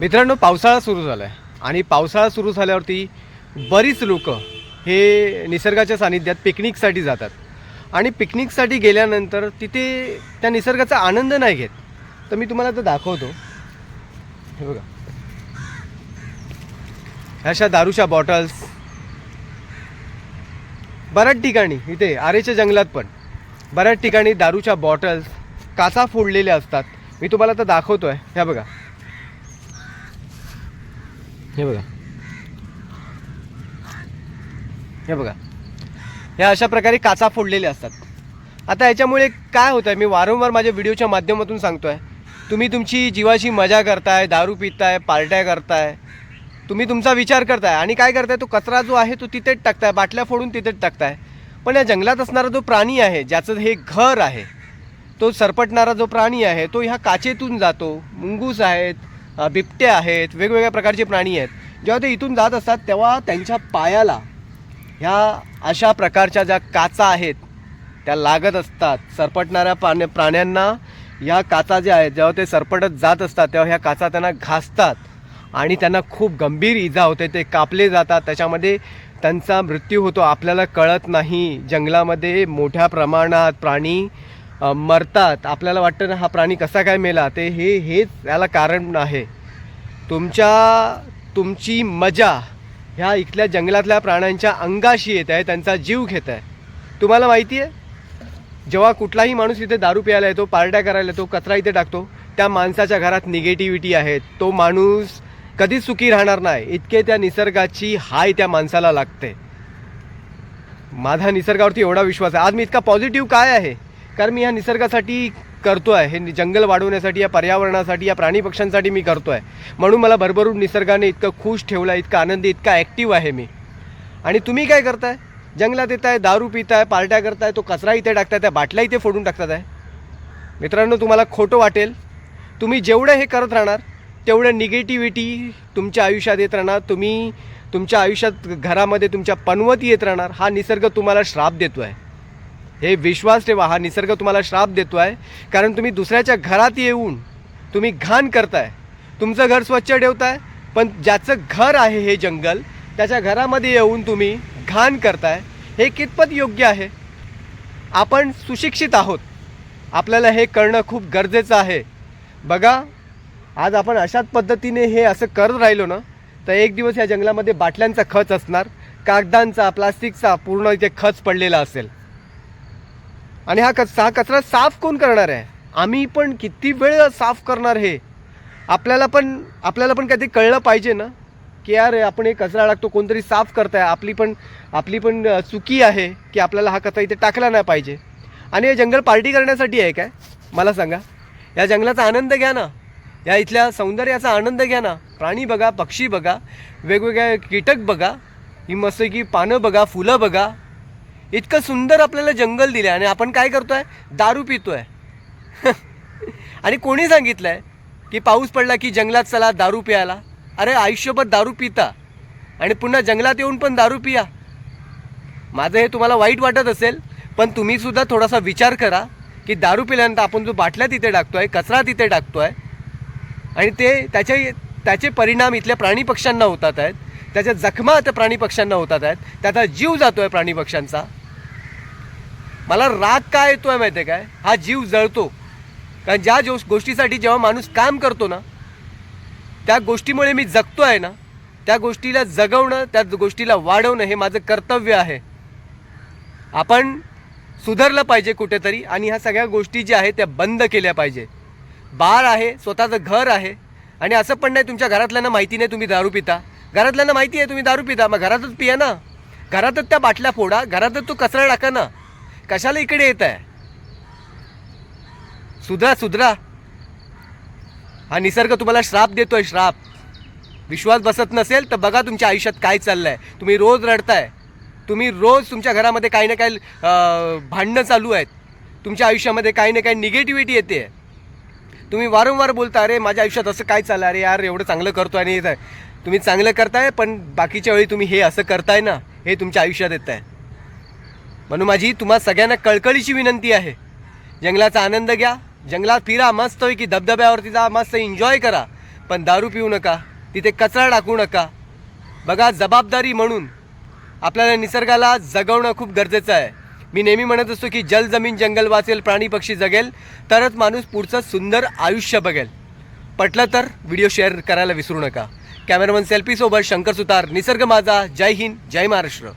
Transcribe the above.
मित्रांनो, पावसाळा सुरू झाला आहे आणि पावसाळा सुरू झाल्यावरती बरीच लोक हे निसर्गाच्या सानिध्यात पिकनिकसाठी जातात आणि पिकनिकसाठी गेल्यानंतर तिथे त्या निसर्गाचा आनंद नाही घेत. तर मी तुम्हाला आता दाखवतो. हे बघा, अशा दारूच्या बॉटल्स बऱ्याच ठिकाणी, इथे आरेच्या जंगलात पण बऱ्याच ठिकाणी दारूच्या बॉटल्स काचा फोडलेल्या असतात. मी तुम्हाला आता दाखवतो आहे. ह्या बघा, हे बघा, हे बघा, ह्या अशा प्रकारे काचा फोडलेल्या असतात. आता याच्यामुळे काय होतं आहे, मी वारंवार माझ्या व्हिडिओच्या माध्यमातून सांगतो आहे, तुम्ही तुमची जीवाची मजा करताय, दारू पिताय, पार्ट्या करताय, तुम्ही तुमचा विचार करताय आणि काय करताय, तो कचरा जो आहे तो तिथेच टाकताय, बाटल्या फोडून तिथेच टाकताय. पण या जंगलात असणारा जो प्राणी आहे, ज्याचं हे घर आहे, तो सरपटणारा जो प्राणी आहे, तो ह्या काचेतून जातो. मुंगूस आहेत, बिबट्या आहेत, वेगवेगळ्या प्रकारचे प्राणी आहेत. जेव्हा ते इथून जात असतात तेव्हा त्यांच्या पायाला ह्या अशा प्रकारच्या ज्या काचा आहेत त्या लागत असतात. सरपटणाऱ्या प्राण्यांना ह्या काचा ज्या आहेत, जेव्हा ते सरपटत जात असतात तेव्हा ह्या काचा त्यांना घासतात आणि त्यांना खूप गंभीर इजा होते. ते कापले जातात, त्याच्यामध्ये त्यांचा मृत्यू होतो. आपल्याला कळत नाही. जंगलामध्ये मोठ्या प्रमाणात प्राणी मरतात. आपल्याला वाटतं ना, हा प्राणी कसा काय मेला, ते हेच याला कारण आहे. तुमची मजा ह्या इथल्या जंगलातल्या प्राण्यांच्या अंगाशी येत आहे, त्यांचा जीव घेत आहे. तुम्हाला माहिती आहे, जेव्हा कुठलाही माणूस इथे दारू प्यायला येतो, पार्ट्या करायला येतो, कचरा इथे टाकतो, त्या माणसाच्या घरात निगेटिव्हिटी आहे. तो माणूस कधीच सुखी राहणार नाही. इतके त्या निसर्गाची हाय त्या माणसाला लागते. माझा निसर्गावरती एवढा विश्वास आहे. आज मी इतका पॉझिटिव्ह काय आहे, कारण मी ह्या निसर्गासाठी करतो आहे. हे जंगल वाढवण्यासाठी, या पर्यावरणासाठी, या प्राणी पक्ष्यांसाठी मी करतो आहे. म्हणून मला भरभरून निसर्गाने इतकं खुश ठेवलं, इतकं आनंदी, इतका ॲक्टिव्ह आहे मी. आणि तुम्ही काय करताय? जंगलात येताय, दारू पिताय, पार्ट्या करताय, तो कचरा इथे टाकताय, त्या बाटल्या इथे फोडून टाकतात आहे. मित्रांनो, तुम्हाला खोटं वाटेल. तुम्ही जेवढं हे करत राहणार तेवढं निगेटिव्हिटी तुमच्या आयुष्यात येत राहणार. तुम्ही तुमच्या आयुष्यात, घरामध्ये तुमच्या पनवती येत राहणार. हा निसर्ग तुम्हाला श्राप देतो आहे. हे विश्वास ठेवा, हा निसर्ग तुम्हाला श्राप देतो आहे. कारण तुम्ही दुसऱ्याच्या घरात येऊन तुम्ही घाण करताय. तुमचं घर स्वच्छ ठेवताय, पण ज्याचं घर आहे हे जंगल, त्याच्या घरामध्ये येऊन तुम्ही घाण करताय. हे कितपत योग्य आहे? आपण सुशिक्षित आहोत, आपल्याला हे करणं खूप गरजेचं आहे. बघा, आज आपण अशाच पद्धतीने हे असं करत राहिलो ना, तर एक दिवस या जंगलामध्ये बाटल्यांचा खच असणार, कागदांचा, प्लास्टिकचा पूर्ण इथे खच पडलेला असेल. आणि हा कचरा साफ कोण करणार आहे? आम्ही पण किती वेळ साफ करणार? हे आपल्याला पण कधी कळलं पाहिजे ना, की यार आपण हे कचरा टाकतो, कोणतरी साफ करताय. आपली पण चुकी आहे की आपल्याला हा कचरा इथे टाकला नाही पाहिजे. आणि हे जंगल पार्टी करण्यासाठी आहे काय? मला सांगा. या जंगलाचा आनंद घ्या ना, या इथल्या सौंदर्याचा आनंद घ्या ना. प्राणी बघा, पक्षी बघा, वेगवेगळे कीटक बघा, ही मस्त की पानं बघा, फुलं बघा. इतकं सुंदर आपल्याला जंगल दिलं आणि आपण काय करतोय? दारू पितोय. आणि कोणी सांगितलं आहे की पाऊस पडला की जंगलात चला दारू प्यायला? अरे, आयुष्यभर दारू पिता आणि पुन्हा जंगलात येऊन पण दारू पिया. माझं हे तुम्हाला वाईट वाटत असेल, पण तुम्हीसुद्धा थोडासा विचार करा की दारू पिल्यानंतर आपण जो बाटल्या तिथे टाकतोय, कचरा तिथे टाकतोय, आणि त्याचे परिणाम इथल्या प्राणी पक्ष्यांना होतात आहेत. त्याच्या जखमा त्या प्राणी पक्ष्यांना होतात आहेत. त्याचा जीव जातोय प्राणी पक्ष्यांचा. मला राग काय येतोय माहिती आहे काय? हा जीव जळतो. कारण ज्या गोष्टीसाठी जेव्हा माणूस काम करतो ना, त्या गोष्टीमुळे मी जगतो आहे ना, त्या गोष्टीला जगवणं, त्या गोष्टीला वाढवणं हे माझं कर्तव्य आहे. आपण सुधारलं पाहिजे कुठेतरी आणि ह्या सगळ्या गोष्टी ज्या आहेत त्या बंद केल्या पाहिजे. बार आहे, स्वतःचं घर आहे, आणि असं पण नाही तुमच्या घरातल्यांना माहिती नाही तुम्ही दारू पिता. घरातल्यांना माहिती आहे तुम्ही दारू पिता, मग घरातच पिया ना. घरातच त्या बाटल्या फोडा, घरातच तो कचरा टाका ना. कशाला इकडे येत आहे? सुधरा. हा निसर्ग तुम्हाला श्राप देतोय, श्राप. विश्वास बसत नसेल तर बघा तुमच्या आयुष्यात काय चाललंय. तुम्ही रोज रडताय, तुम्ही रोज तुमच्या घरामध्ये काही ना काही भांडणं चालू आहेत. तुमच्या आयुष्यामध्ये काही ना काही निगेटिव्हिटी येते. तुम्ही वारंवार बोलता, अरे माझ्या आयुष्यात असं काय चाललं, अरे यार एवढं चांगलं करतो. आणि तुम्ही चांगलं करताय, पण बाकीच्या वेळी तुम्ही हे असं करताय ना, हे तुमच्या आयुष्यात येत आहे. म्हणून माझी तुम्हा सगळ्यांना कळकळीची विनंती आहे, जंगलाचा आनंद घ्या, जंगलात फिरा, मस्त की धबधब्यावरती जा, मस्त एन्जॉय करा. पण दारू पिऊ नका, तिथे कचरा टाकू नका. बघा, जबाबदारी म्हणून आपल्याला निसर्गाला जगवणं खूप गरजेचं आहे. मी नेहमी म्हणत असतो की जल जमीन जंगल वाचेल, प्राणी पक्षी जगेल, तरच माणूस पुढचं सुंदर आयुष्य बघेल. पटलं तर व्हिडिओ शेअर करायला विसरू नका. कॅमेरामन सेल्फीसोबत शंकर सुतार, निसर्ग माझा. जय हिंद, जय महाराष्ट्र.